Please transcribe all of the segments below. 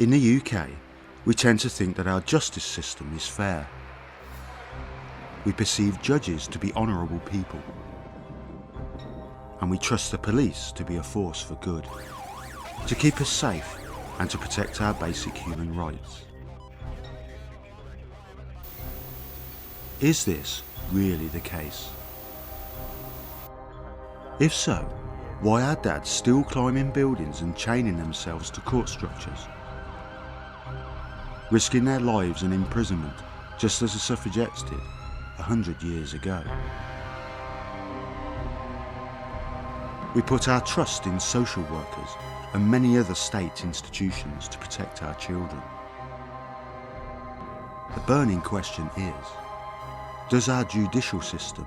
In the UK, we tend to think that our justice system is fair. We perceive judges to be honourable people. And we trust the police to be a force for good, to keep us safe and to protect our basic human rights. Is this really the case? If so, why are dads still climbing buildings and chaining themselves to court structures? Risking their lives and imprisonment just as the suffragettes did 100 years ago. We put our trust in social workers and many other state institutions to protect our children. The burning question is, does our judicial system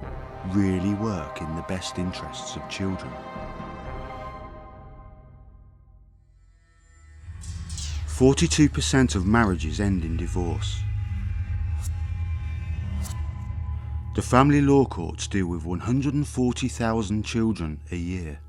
really work in the best interests of children? %42% of marriages end in divorce. The family law courts deal with 140,000 children a year.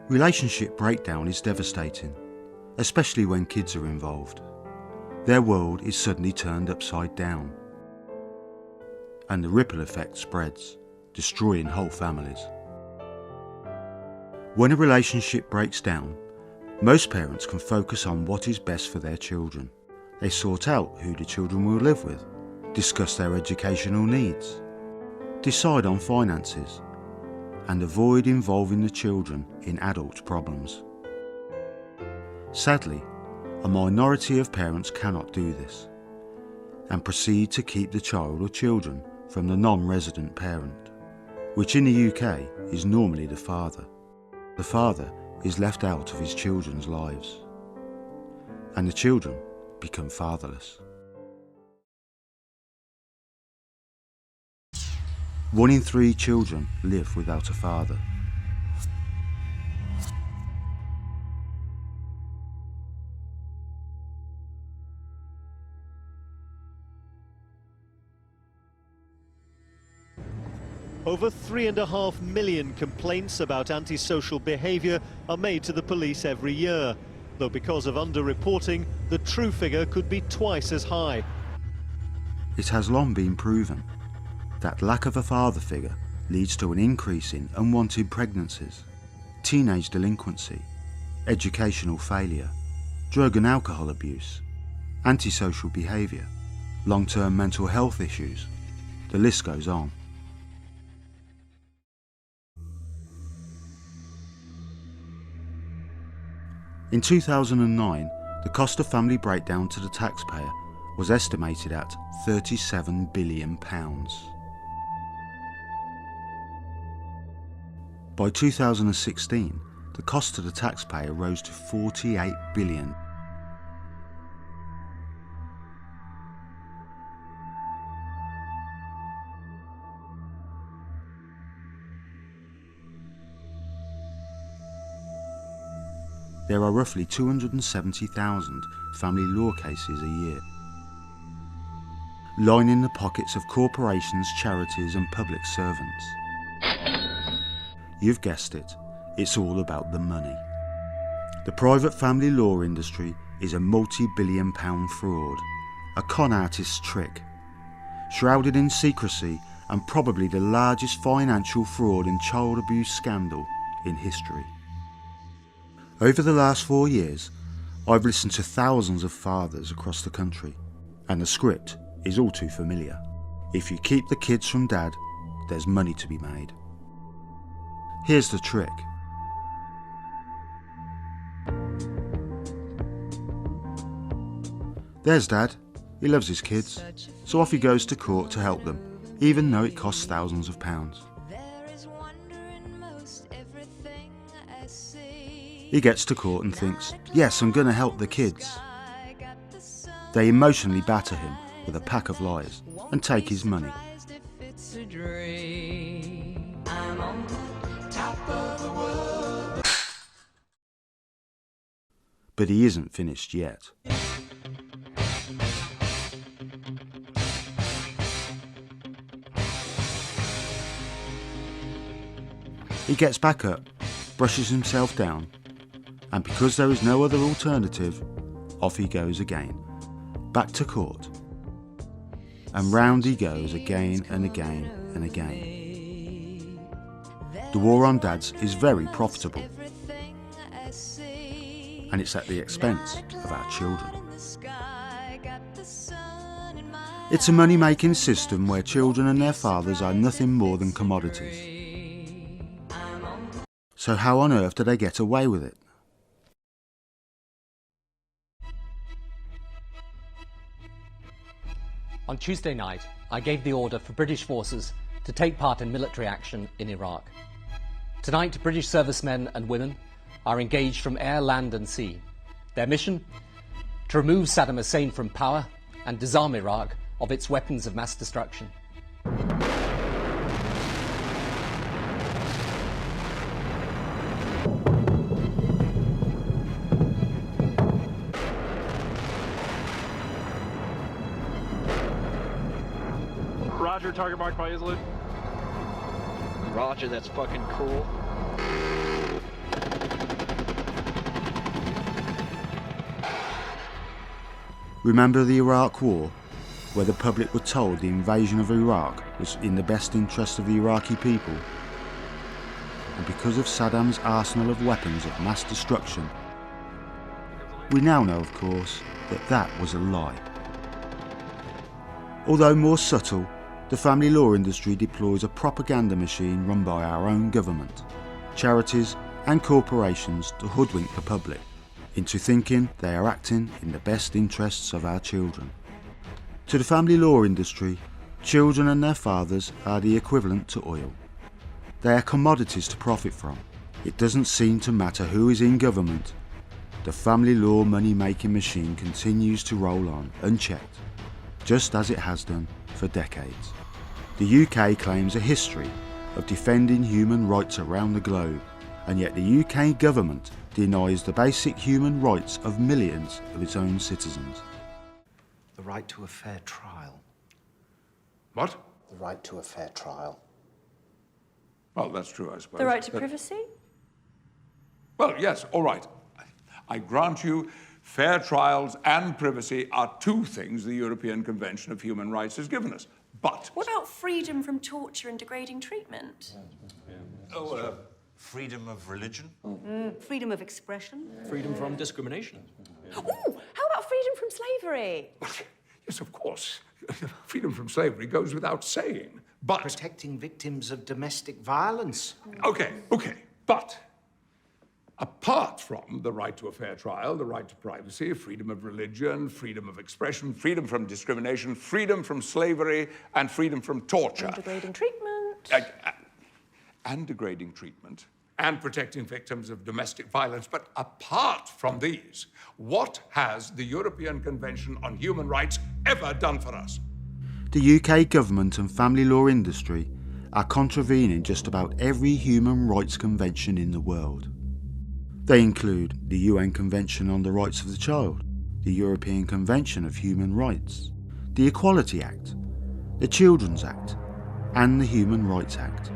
Relationship breakdown is devastating, especially when kids are involved. Their world is suddenly turned upside down, and the ripple effect spreads, destroying whole families. When a relationship breaks down, most parents can focus on what is best for their children. They sort out who the children will live with, discuss their educational needs, decide on finances, and avoid involving the children in adult problems. Sadly, a minority of parents cannot do this, and proceed to keep the child or children from the non-resident parent, which in the UK is normally the father. The father is left out of his children's lives, and the children become fatherless. 1 in 3 children live without a father. Over 3.5 million complaints about antisocial behaviour are made to the police every year, though because of underreporting, the true figure could be twice as high. It has long been proven that lack of a father figure leads to an increase in unwanted pregnancies, teenage delinquency, educational failure, drug and alcohol abuse, antisocial behaviour, long-term mental health issues. The list goes on. In 2009, the cost of family breakdown to the taxpayer was estimated at £37 billion. By 2016, the cost to the taxpayer rose to £48 billion. There are roughly 270,000 family law cases a year, lining the pockets of corporations, charities and public servants. You've guessed it, it's all about the money. The private family law industry is a multi-billion-pound fraud, a con artist's trick, shrouded in secrecy and probably the largest financial fraud and child abuse scandal in history. Over the last 4 years, I've listened to thousands of fathers across the country, and the script is all too familiar. If you keep the kids from dad, there's money to be made. Here's the trick. There's dad. He loves his kids, so off he goes to court to help them. even though it costs thousands of pounds. He gets to court and thinks, yes, I'm going to help the kids. They emotionally batter him with a pack of lies and take his money. But he isn't finished yet. He gets back up, brushes himself down, and because there is no other alternative, off he goes again, back to court. And round he goes again and again and again. The war on dads is very profitable, and it's at the expense of our children. It's a money-making system where children and their fathers are nothing more than commodities. So how on earth do they get away with it? On Tuesday night, I gave the order for British forces to take part in military action in Iraq. Tonight, British servicemen and women are engaged from air, land and sea. Their mission? To remove Saddam Hussein from power and disarm Iraq of its weapons of mass destruction. Roger, target marked by Islip. Roger, that's fucking cool. Remember the Iraq War, where the public were told the invasion of Iraq was in the best interest of the Iraqi people? And because of Saddam's arsenal of weapons of mass destruction, we now know, of course, that that was a lie. Although more subtle, the family law industry deploys a propaganda machine run by our own government, charities and corporations to hoodwink the public into thinking they are acting in the best interests of our children. To the family law industry, children and their fathers are the equivalent to oil. They are commodities to profit from. It doesn't seem to matter who is in government. The family law money-making machine continues to roll on unchecked, just as it has done for decades. The UK claims a history of defending human rights around the globe, and yet the UK government denies the basic human rights of millions of its own citizens. The right to a fair trial. What? The right to a fair trial. Well, that's true, I suppose. The right to privacy? Well, yes, all right. I grant you fair trials and privacy are two things the European Convention of Human Rights has given us. But... What about freedom from torture and degrading treatment? Freedom of religion? Freedom of expression? Freedom from discrimination. Ooh, how about freedom from slavery? Yes, of course. Freedom from slavery goes without saying. But... Protecting victims of domestic violence. Okay. But apart from the right to a fair trial, the right to privacy, freedom of religion, freedom of expression, freedom from discrimination, freedom from slavery, and freedom from torture. And degrading treatment. And degrading treatment, and protecting victims of domestic violence. But apart from these, what has the European Convention on Human Rights ever done for us? The UK government and family law industry are contravening just about every human rights convention in the world. They include the UN Convention on the Rights of the Child, the European Convention of Human Rights, the Equality Act, the Children's Act, and the Human Rights Act.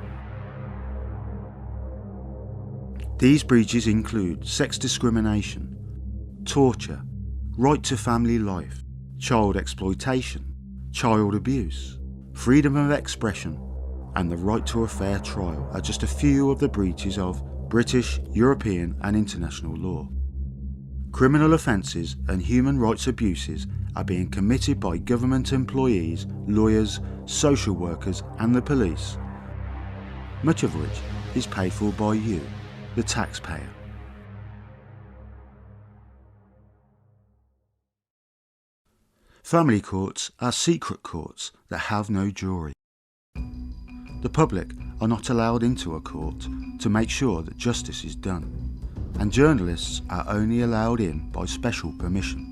These breaches include sex discrimination, torture, right to family life, child exploitation, child abuse, freedom of expression, and the right to a fair trial are just a few of the breaches of British, European and international law. Criminal offences and human rights abuses are being committed by government employees, lawyers, social workers and the police, much of which is paid for by you, the taxpayer. Family courts are secret courts that have no jury. The public are not allowed into a court to make sure that justice is done, and journalists are only allowed in by special permission.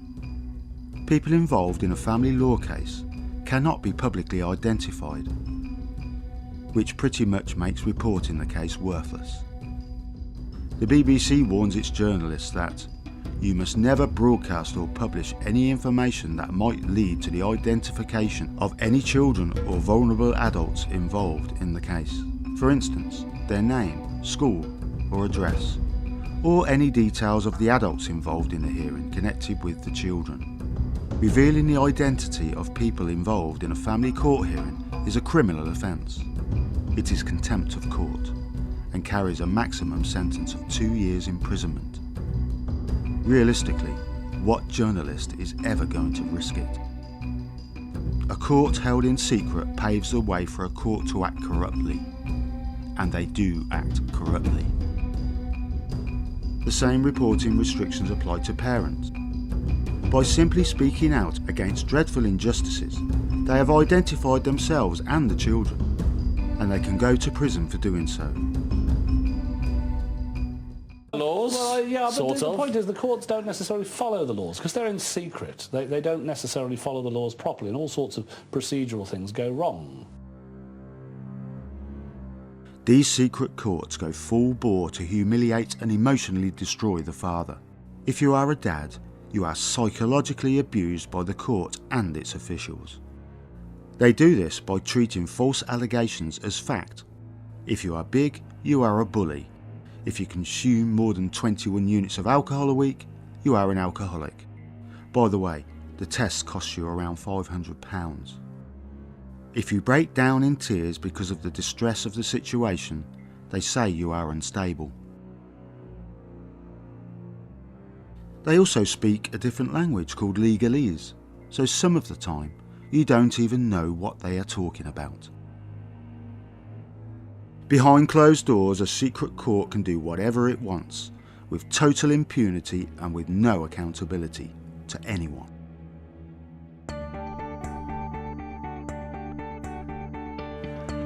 People involved in a family law case cannot be publicly identified, which pretty much makes reporting the case worthless. The BBC warns its journalists that you must never broadcast or publish any information that might lead to the identification of any children or vulnerable adults involved in the case. For instance, their name, school or address, or any details of the adults involved in the hearing connected with the children. Revealing the identity of people involved in a family court hearing is a criminal offence. It is contempt of court and carries a maximum sentence of 2 years imprisonment. Realistically, what journalist is ever going to risk it? A court held in secret paves the way for a court to act corruptly, and they do act corruptly. The same reporting restrictions apply to parents. By simply speaking out against dreadful injustices, they have identified themselves and the children, and they can go to prison for doing so. Laws, well, yeah, but the of. point is the courts don't necessarily follow the laws because they're in secret. They don't necessarily follow the laws properly, and all sorts of procedural things go wrong. These secret courts go full bore to humiliate and emotionally destroy the father. If you are a dad, you are psychologically abused by the court and its officials. They do this by treating false allegations as fact. If you are big, you are a bully. If you consume more than 21 units of alcohol a week, you are an alcoholic. By the way, the test costs you around £500. If you break down in tears because of the distress of the situation, they say you are unstable. They also speak a different language called legalese, so some of the time you don't even know what they are talking about. Behind closed doors, a secret court can do whatever it wants, with total impunity and with no accountability to anyone.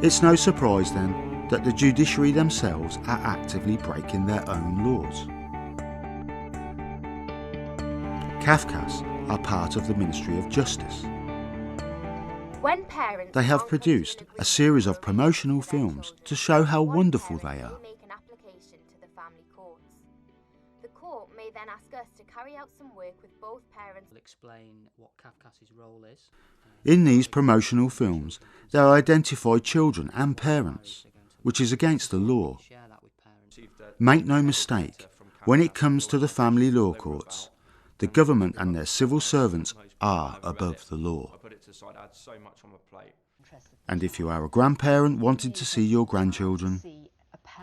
It's no surprise then that the judiciary themselves are actively breaking their own laws. Cafcass are part of the Ministry of Justice. When parents They have produced a series of promotional films to show how wonderful they are. make an application to the family courts. The court may then ask us to carry out some work with both parents. I'll explain what Cafcass's role is. In these promotional films, they identify children and parents, which is against the law. Share that with parents. Make no mistake, when it comes to the family law courts, the government and their civil servants are above the law. And if you are a grandparent wanting to see your grandchildren,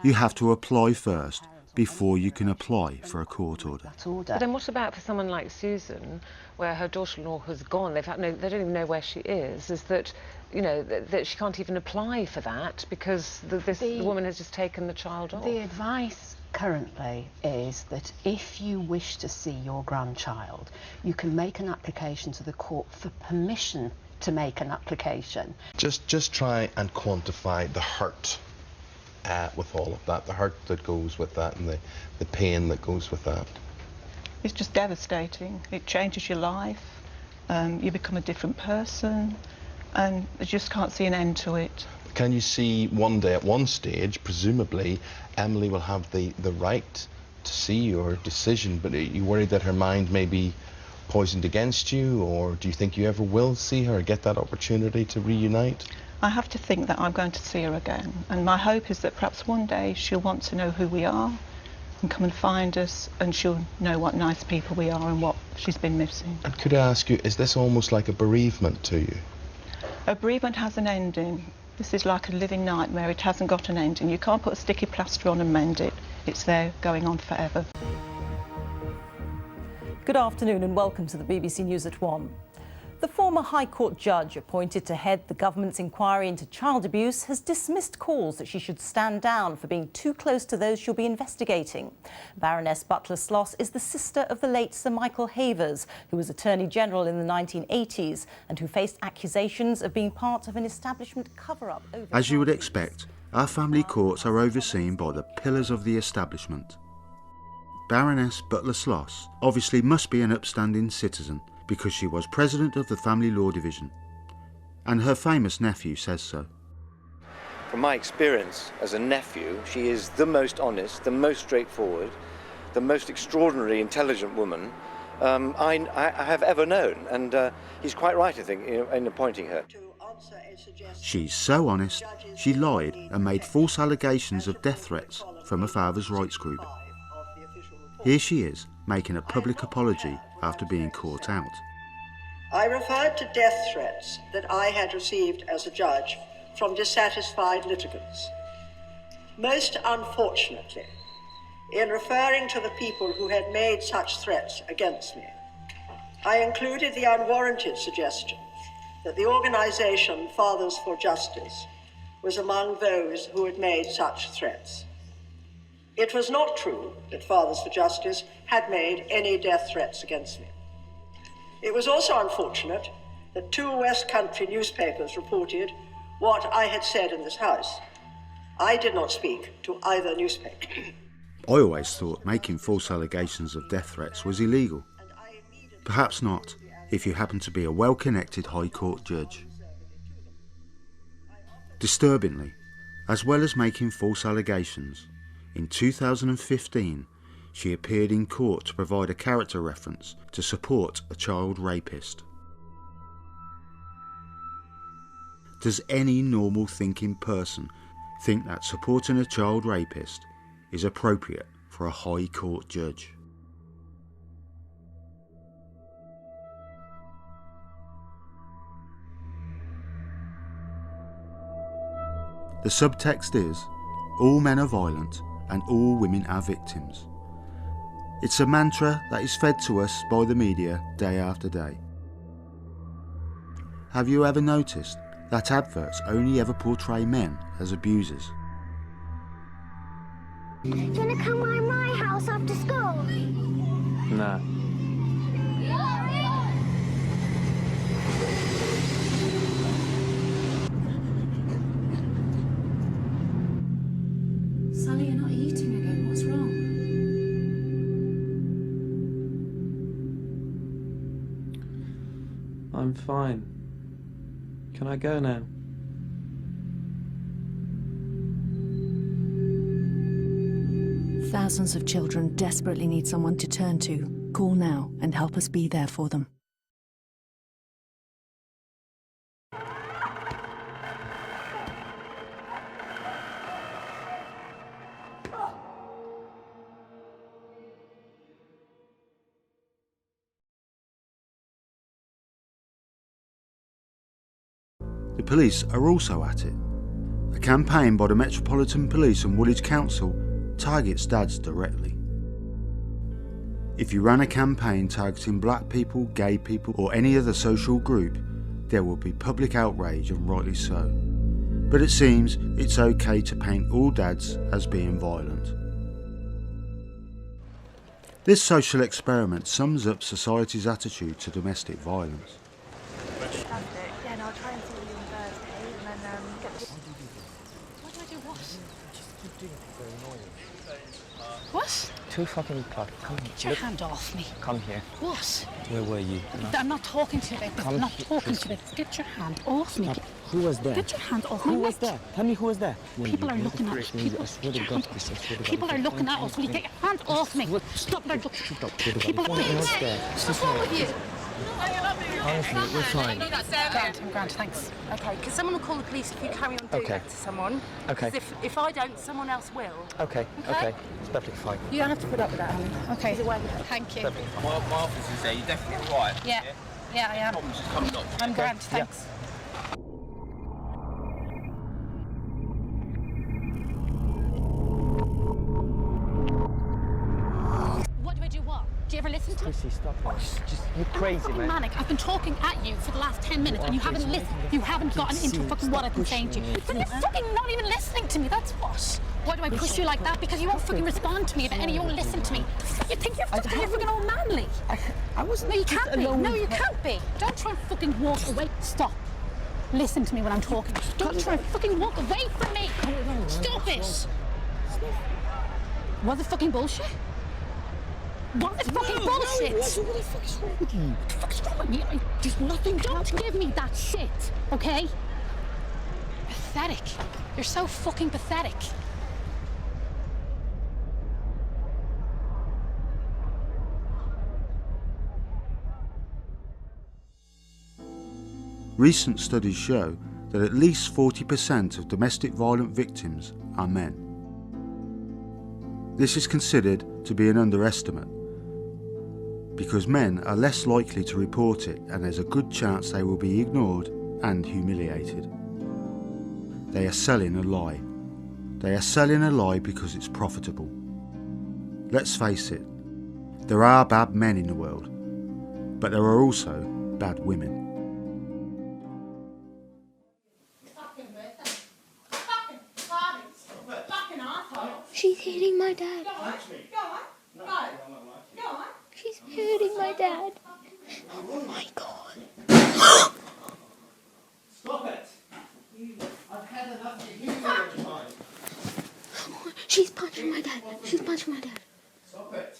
you have to apply first before you can apply for a court order. But then what about for someone like Susan, where her daughter-in-law has gone, they don't even know where she is that, you know, that she can't even apply for that because the woman has just taken the child off? The advice currently is that if you wish to see your grandchild, you can make an application to the court for permission to make an application. Just try and quantify the hurt with all of that, the hurt that goes with that and the pain that goes with that. It's just devastating. It changes your life, you become a different person, and you just can't see an end to it. Can you see one day at one stage, presumably, Emily will have the right to see your decision, but are you worried that her mind may be poisoned against you, or do you think you ever will see her or get that opportunity to reunite? I have to think that I'm going to see her again, and my hope is that perhaps one day she'll want to know who we are and come and find us, and she'll know what nice people we are and what she's been missing. And could I ask you, is this almost like a bereavement to you? A bereavement has an ending. This is like a living nightmare. It hasn't got an ending. You can't put a sticky plaster on and mend it. It's there going on forever. Good afternoon and welcome to the BBC News at 1. The former High Court judge appointed to head the government's inquiry into child abuse has dismissed calls that she should stand down for being too close to those she'll be investigating. Baroness Butler-Sloss is the sister of the late Sir Michael Havers, who was Attorney General in the 1980s and who faced accusations of being part of an establishment cover-up. As you would expect, our family courts are overseen by the pillars of the establishment. Baroness Butler-Sloss obviously must be an upstanding citizen because she was president of the Family Law Division, and her famous nephew says so. From my experience as a nephew, she is the most honest, the most straightforward, the most extraordinarily intelligent woman I have ever known, and he's quite right, I think, in appointing her. She's so honest, she lied and made false allegations of death threats from a father's rights group. Here she is, making a public apology after being caught out. I referred to death threats that I had received as a judge from dissatisfied litigants. Most unfortunately, in referring to the people who had made such threats against me, I included the unwarranted suggestion that the organisation Fathers for Justice was among those who had made such threats. It was not true that Fathers for Justice had made any death threats against me. It was also unfortunate that 2 West Country newspapers reported what I had said in this House. I did not speak to either newspaper. I always thought making false allegations of death threats was illegal. Perhaps not, if you happen to be a well-connected High Court judge. Disturbingly, as well as making false allegations, in 2015 she appeared in court to provide a character reference to support a child rapist. Does any normal thinking person think that supporting a child rapist is appropriate for a High Court judge? The subtext is, all men are violent and all women are victims. It's a mantra that is fed to us by the media day after day. Have you ever noticed that adverts only ever portray men as abusers? Do you want to come by my house after school? Nah. Sally, you're not eating again. What's wrong? I'm fine. Can I go now? Thousands of children desperately need someone to turn to. Call now and help us be there for them. The police are also at it. A campaign by the Metropolitan Police and Woolwich Council targets dads directly. If you run a campaign targeting black people, gay people or any other social group, there will be public outrage, and rightly so. But it seems it's okay to paint all dads as being violent. This social experiment sums up society's attitude to domestic violence. Yeah, and I'll try and see you on Thursday, and then get the... What do I do? What? Just doing it very annoying. What? Too fucking plug. Come here. Get your hand off me. Come here. What? Where were you? I'm not talking to you about this. I'm not talking to you about this. Get your hand off me. Who was there? Get your hand off me. Who was there? Tell me who was there. People are looking at us. People are looking at us. Will you get your hand off me? Stop. People are looking at us. What's wrong with you? Honestly, we're fine. I'm grand, thanks. Okay, because someone will call the police if you carry on doing that to someone. Okay. Because if I don't, someone else will. Okay. It's perfectly fine. You don't have to put up with that, honey. Okay. Thank you. My office is there. You're definitely all right. Yeah, I am. Just come knock. I'm grand, thanks. What do I do what? Do you ever listen to Chrissy, stop it. Just, you're crazy, fucking man. manic. I've been talking at you for the last 10 minutes and you haven't listened. You haven't gotten into fucking what I've been saying to you. But you're fucking not even listening to me, that's what. Why do I push you like that? Because you won't fucking respond to me about any, you won't listen to me. You think you're fucking all manly. I wasn't. No, you can't be. No, you can't be. Don't try and fucking walk away. Stop. Listen to me when I'm talking. Don't try and fucking walk away from me. Stop it. Was it fucking bullshit? Was it fucking bullshit? What the fuck is wrong with you? What the fuck is wrong with me? There's nothing. Don't give me that shit, okay? Pathetic. You're so fucking pathetic. Recent studies show that at least 40% of domestic violent victims are men. This is considered to be an underestimate because men are less likely to report it and there's a good chance they will be ignored and humiliated. They are selling a lie. They are selling a lie because it's profitable. Let's face it, there are bad men in the world, but there are also bad women. She's hitting my dad. She's hitting my dad. Oh my god. Stop it! I've had enough of you all the time. She's punching my dad. She's punching my dad. Stop it.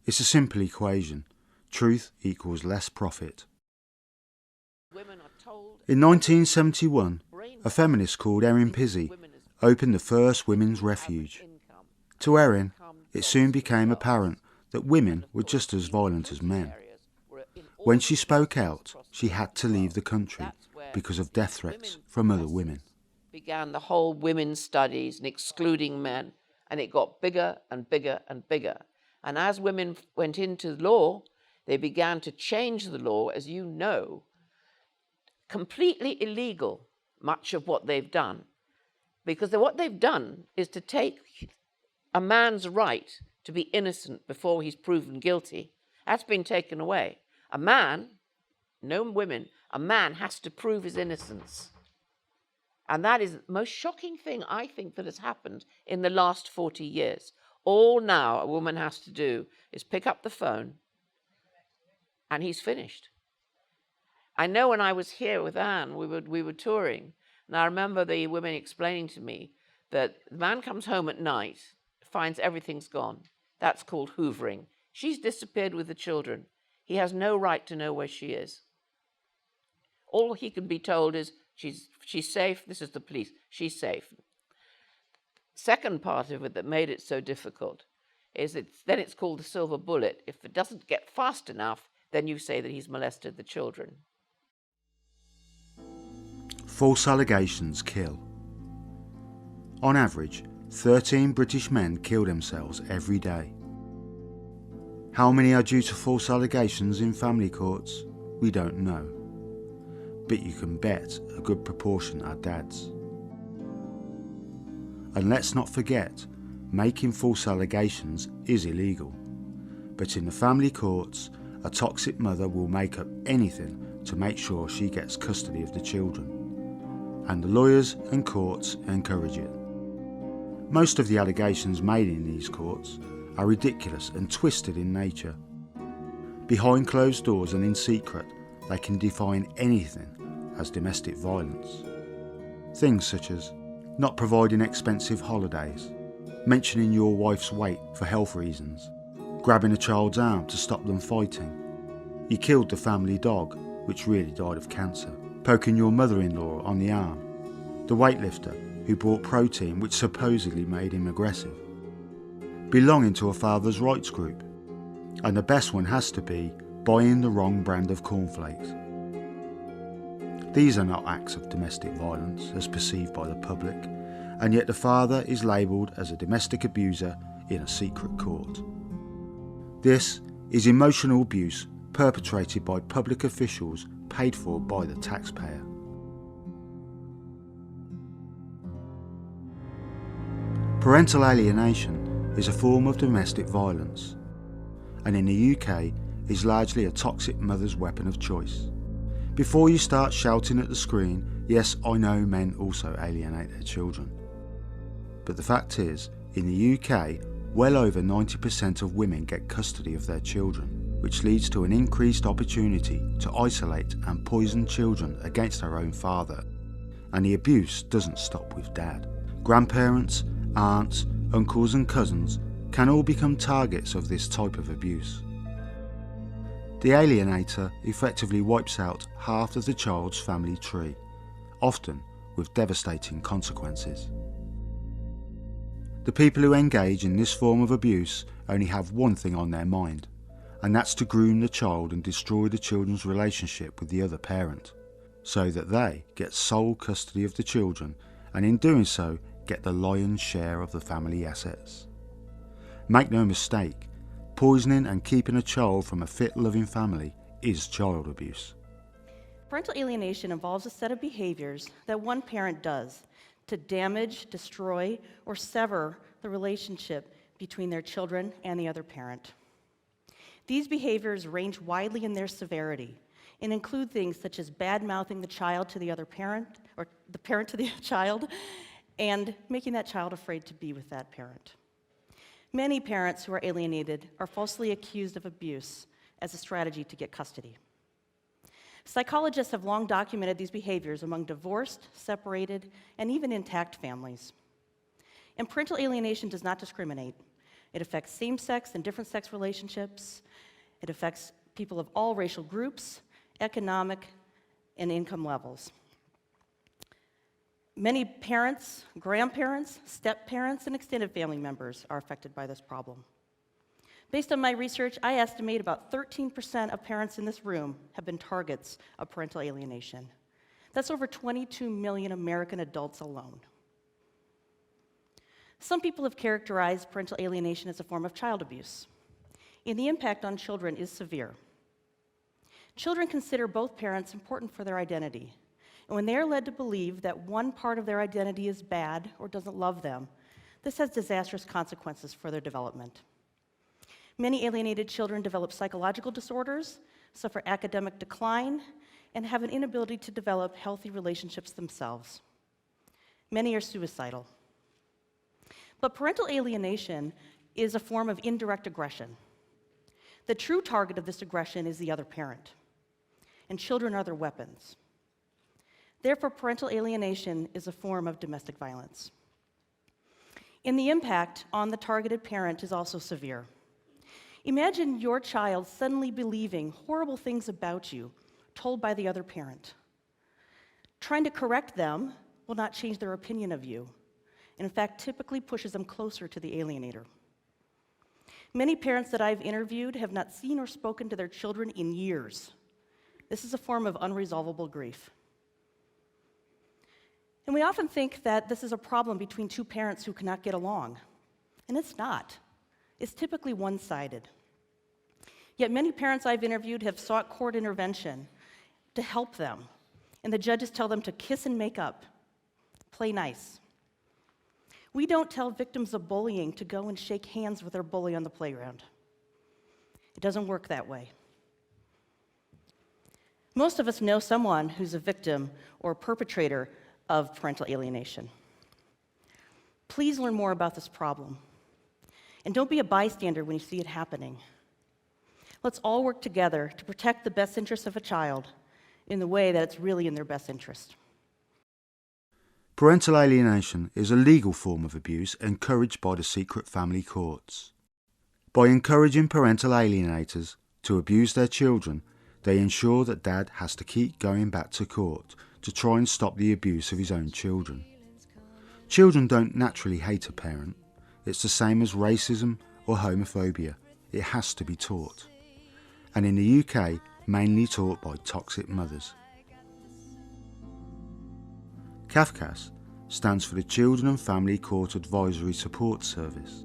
It's a simple equation. Truth equals less profit. In 1971, a feminist called Erin Pizzey opened the first women's refuge. To Erin, it soon became apparent that women were just as violent as men. When she spoke out, she had to leave the country because of death threats from other women. Began the whole women's studies and excluding men, and it got bigger and bigger and bigger. And as women went into law, they began to change the law, as you know, completely illegal, much of what they've done. Because what they've done is to take a man's right to be innocent before he's proven guilty. That's been taken away. A man, no women, a man has to prove his innocence. And that is the most shocking thing, I think, that has happened in the last 40 years. All now a woman has to do is pick up the phone and he's finished. I know when I was here with Anne, we were touring, and I remember the women explaining to me that the man comes home at night, finds everything's gone. That's called hoovering. She's disappeared with the children. He has no right to know where she is. All he can be told is, she's safe, this is the police, she's safe. Second part of it that made it so difficult is then it's called the silver bullet. If it doesn't get fast enough, then you say that he's molested the children. False allegations kill. On average, 13 British men kill themselves every day. How many are due to false allegations in family courts? We don't know. But you can bet a good proportion are dads. And let's not forget, making false allegations is illegal. But in the family courts, a toxic mother will make up anything to make sure she gets custody of the children. And the lawyers and courts encourage it. Most of the allegations made in these courts are ridiculous and twisted in nature. Behind closed doors and in secret, they can define anything as domestic violence. Things such as not providing expensive holidays, mentioning your wife's weight for health reasons, grabbing a child's arm to stop them fighting. You killed the family dog, which really died of cancer. Poking your mother-in-law on the arm. The weightlifter who bought protein which supposedly made him aggressive. Belonging to a father's rights group. And the best one has to be buying the wrong brand of cornflakes. These are not acts of domestic violence as perceived by the public, and yet the father is labelled as a domestic abuser in a secret court. This is emotional abuse perpetrated by public officials paid for by the taxpayer. Parental alienation is a form of domestic violence, and in the UK is largely a toxic mother's weapon of choice. Before you start shouting at the screen, yes, I know men also alienate their children. But the fact is, in the UK, well over 90% of women get custody of their children, which leads to an increased opportunity to isolate and poison children against their own father. And the abuse doesn't stop with dad. Grandparents, aunts, uncles and cousins can all become targets of this type of abuse. The alienator effectively wipes out half of the child's family tree, often with devastating consequences. The people who engage in this form of abuse only have one thing on their mind, and that's to groom the child and destroy the children's relationship with the other parent, so that they get sole custody of the children and in doing so get the lion's share of the family assets. Make no mistake, poisoning and keeping a child from a fit, loving family is child abuse. Parental alienation involves a set of behaviors that one parent does to damage, destroy, or sever the relationship between their children and the other parent. These behaviors range widely in their severity and include things such as bad-mouthing the child to the other parent, or the parent to the child, and making that child afraid to be with that parent. Many parents who are alienated are falsely accused of abuse as a strategy to get custody. Psychologists have long documented these behaviors among divorced, separated, and even intact families. And parental alienation does not discriminate. It affects same-sex and different-sex relationships. It affects people of all racial groups, economic, and income levels. Many parents, grandparents, step-parents, and extended family members are affected by this problem. Based on my research, I estimate about 13% of parents in this room have been targets of parental alienation. That's over 22 million American adults alone. Some people have characterized parental alienation as a form of child abuse, and the impact on children is severe. Children consider both parents important for their identity, and when they are led to believe that one part of their identity is bad or doesn't love them, this has disastrous consequences for their development. Many alienated children develop psychological disorders, suffer academic decline, and have an inability to develop healthy relationships themselves. Many are suicidal. But parental alienation is a form of indirect aggression. The true target of this aggression is the other parent, and children are their weapons. Therefore, parental alienation is a form of domestic violence. And the impact on the targeted parent is also severe. Imagine your child suddenly believing horrible things about you told by the other parent. Trying to correct them will not change their opinion of you, and in fact, typically pushes them closer to the alienator. Many parents that I've interviewed have not seen or spoken to their children in years. This is a form of unresolvable grief. And we often think that this is a problem between two parents who cannot get along, and it's not. It's typically one-sided. Yet many parents I've interviewed have sought court intervention to help them, and the judges tell them to kiss and make up, play nice. We don't tell victims of bullying to go and shake hands with their bully on the playground. It doesn't work that way. Most of us know someone who's a victim or perpetrator of parental alienation. Please learn more about this problem. And don't be a bystander when you see it happening. Let's all work together to protect the best interests of a child in the way that it's really in their best interest. Parental alienation is a legal form of abuse encouraged by the secret family courts. By encouraging parental alienators to abuse their children, they ensure that dad has to keep going back to court to try and stop the abuse of his own children. Children don't naturally hate a parent. It's the same as racism or homophobia. It has to be taught. And in the UK, mainly taught by toxic mothers. Cafcass stands for the Children and Family Court Advisory Support Service.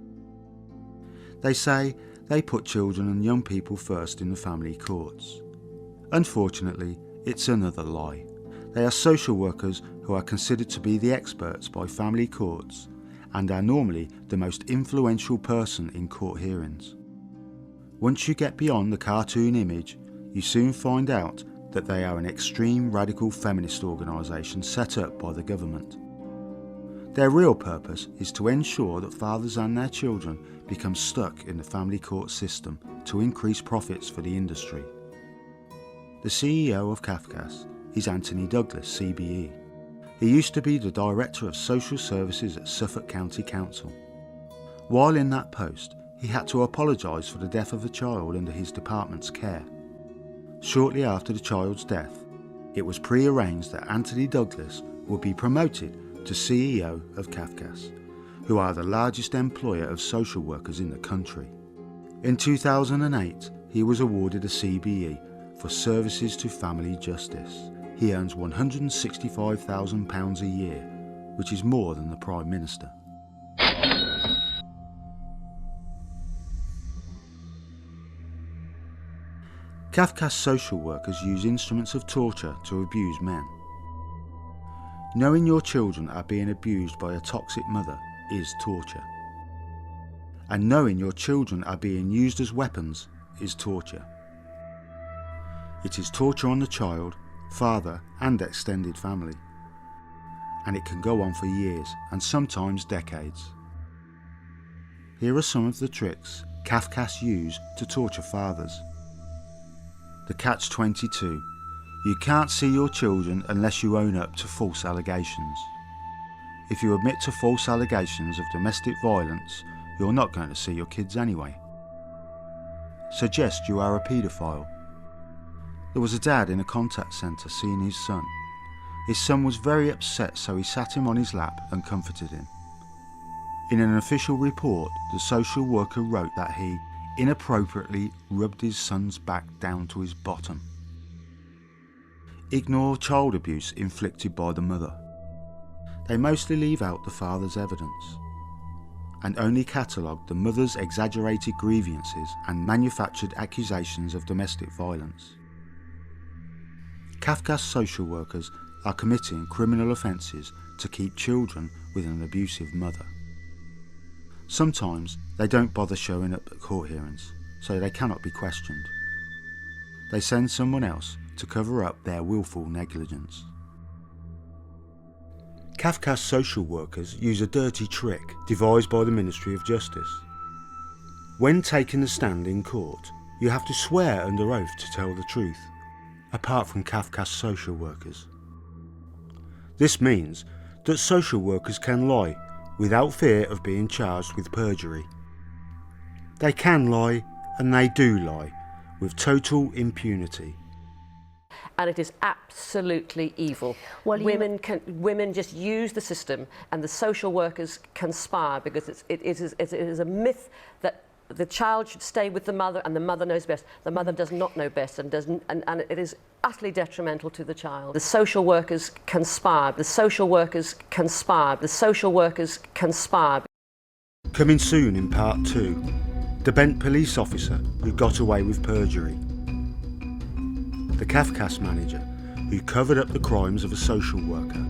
They say they put children and young people first in the family courts. Unfortunately, it's another lie. They are social workers who are considered to be the experts by family courts and are normally the most influential person in court hearings. Once you get beyond the cartoon image, you soon find out that they are an extreme radical feminist organisation set up by the government. Their real purpose is to ensure that fathers and their children become stuck in the family court system to increase profits for the industry. The CEO of Cafcass is Anthony Douglas, CBE. He used to be the Director of Social Services at Suffolk County Council. While in that post, he had to apologise for the death of a child under his department's care. Shortly after the child's death, it was pre-arranged that Anthony Douglas would be promoted to CEO of Cafcass, who are the largest employer of social workers in the country. In 2008, he was awarded a CBE for services to family justice. He earns £165,000 a year, which is more than the Prime Minister. Cafcass social workers use instruments of torture to abuse men. Knowing your children are being abused by a toxic mother is torture. And knowing your children are being used as weapons is torture. It is torture on the child, father and extended family. And it can go on for years and sometimes decades. Here are some of the tricks Cafcass use to torture fathers. The catch-22. You can't see your children unless you own up to false allegations. If you admit to false allegations of domestic violence, you're not going to see your kids anyway. Suggest you are a paedophile. There was a dad in a contact centre seeing his son. His son was very upset, so he sat him on his lap and comforted him. In an official report, the social worker wrote that he inappropriately rubbed his son's back down to his bottom. Ignore child abuse inflicted by the mother. They mostly leave out the father's evidence and only catalogue the mother's exaggerated grievances and manufactured accusations of domestic violence. Cafcass social workers are committing criminal offences to keep children with an abusive mother. Sometimes they don't bother showing up at court hearings, so they cannot be questioned. They send someone else to cover up their willful negligence. Cafcass social workers use a dirty trick devised by the Ministry of Justice. When taking the stand in court, you have to swear under oath to tell the truth, apart from Cafcass social workers. This means that social workers can lie without fear of being charged with perjury. They can lie, and they do lie, with total impunity. And it is absolutely evil. Well, women just use the system, and the social workers conspire because it is a myth that the child should stay with the mother and the mother knows best. The mother does not know best and it is utterly detrimental to the child. The social workers conspire. The social workers conspire. The social workers conspire. Coming soon in part 2, the bent police officer who got away with perjury. The Cafcass manager who covered up the crimes of a social worker.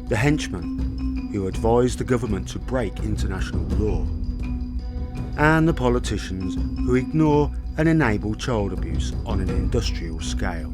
The henchman who advised the government to break international law. And the politicians who ignore and enable child abuse on an industrial scale.